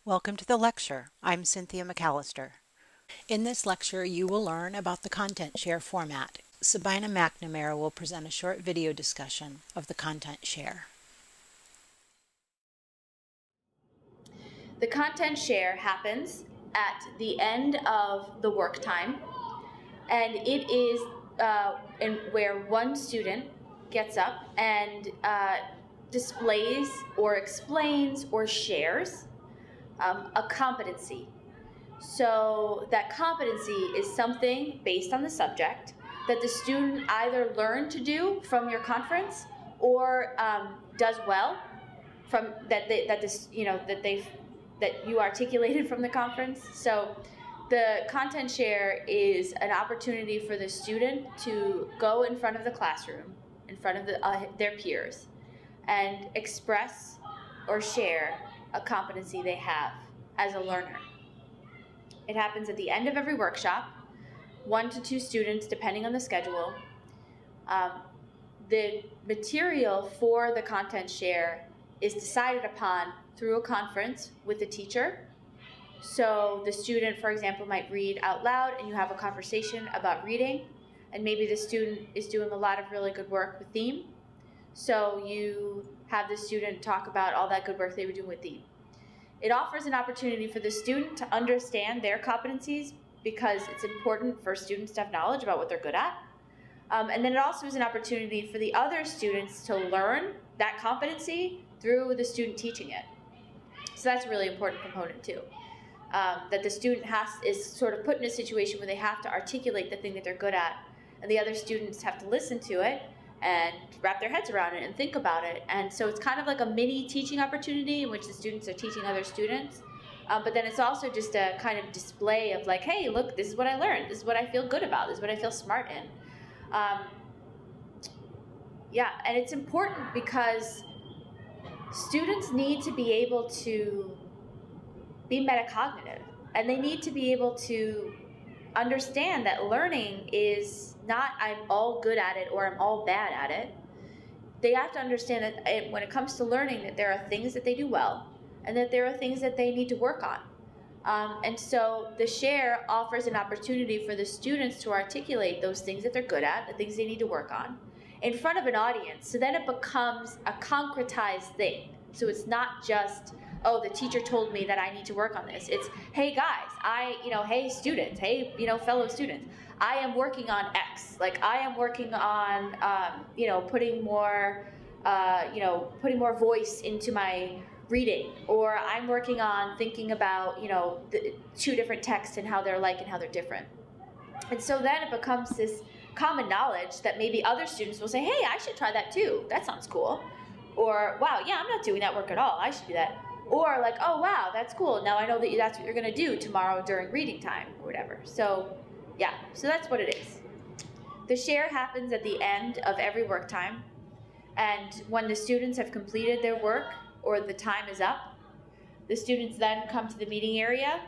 Welcome to the lecture. I'm Cynthia McAllister. In this lecture, you will learn about the content share format. Sabina McNamara will present a short video discussion of the content share. The content share happens at the end of the work time, and it is where one student gets up and displays or explains or shares a competency. So that competency is something based on the subject that the student either learned to do from your conference or does well from that you articulated from the conference. So the content share is an opportunity for the student to go in front of the classroom, in front of their peers, and express or share a competency they have as a learner. It happens at the end of every workshop, 1 to 2 students depending on the schedule. The material for the content share is decided upon through a conference with the teacher. So the student, for example, might read out loud and you have a conversation about reading, and maybe the student is doing a lot of really good work with theme. So you have the student talk about all that good work they were doing with theme. It offers an opportunity for the student to understand their competencies because it's important for students to have knowledge about what they're good at. And then it also is an opportunity for the other students to learn that competency through the student teaching it. So that's a really important component too. That the student is sort of put in a situation where they have to articulate the thing that they're good at, and the other students have to listen to it and wrap their heads around it and think about it. And so it's kind of like a mini teaching opportunity in which the students are teaching other students. But then it's also just a kind of display of like, hey, look, this is what I learned. This is what I feel good about. This is what I feel smart in. And it's important because students need to be able to be metacognitive, and they need to be able to understand that learning is not I'm all good at it or I'm all bad at it. They have to understand that when it comes to learning, that there are things that they do well and that there are things that they need to work on. And so the share offers an opportunity for the students to articulate those things that they're good at, the things they need to work on, in front of an audience. So then it becomes a concretized thing. So it's not just, oh, the teacher told me that I need to work on this. It's, hey guys, hey students, hey, fellow students, I am working on X. Like I am working on, putting more voice into my reading, or I'm working on thinking about, the 2 different texts and how they're like and how they're different. And so then it becomes this common knowledge that maybe other students will say, hey, I should try that too. That sounds cool. Or, wow, yeah, I'm not doing that work at all. I should do that. Or like, oh, wow, that's cool. Now I know that that's what you're going to do tomorrow during reading time or whatever. So, yeah, so that's what it is. The share happens at the end of every work time. And when the students have completed their work or the time is up, the students then come to the meeting area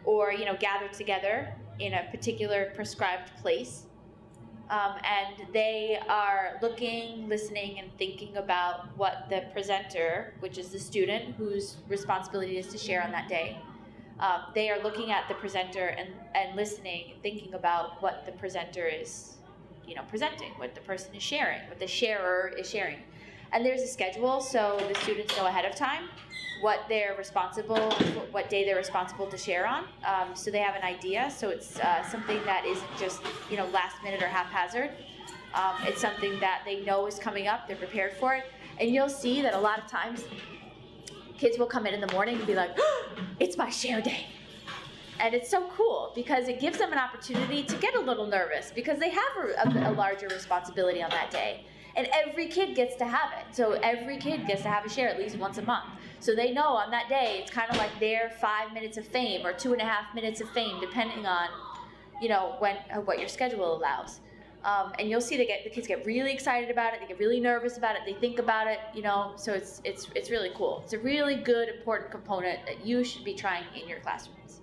or, gather together in a particular prescribed place. And they are looking, listening, and thinking about what the presenter, which is the student whose responsibility is to share on that day, they are looking at the presenter and listening and thinking about what the presenter is, presenting, what the person is sharing, what the sharer is sharing. And there's a schedule, so the students know ahead of time what day they're responsible to share on, so they have an idea. So it's something that isn't just last minute or haphazard. It's something that they know is coming up. They're prepared for it, and you'll see that a lot of times kids will come in the morning and be like, oh, "It's my share day," and it's so cool because it gives them an opportunity to get a little nervous because they have a larger responsibility on that day. And every kid gets to have it. So every kid gets to have a share at least once a month. So they know on that day, it's kind of like their 5 minutes of fame or 2.5 minutes of fame, depending on, what your schedule allows. And you'll see the kids get really excited about it. They get really nervous about it. They think about it, so it's really cool. It's a really good, important component that you should be trying in your classrooms.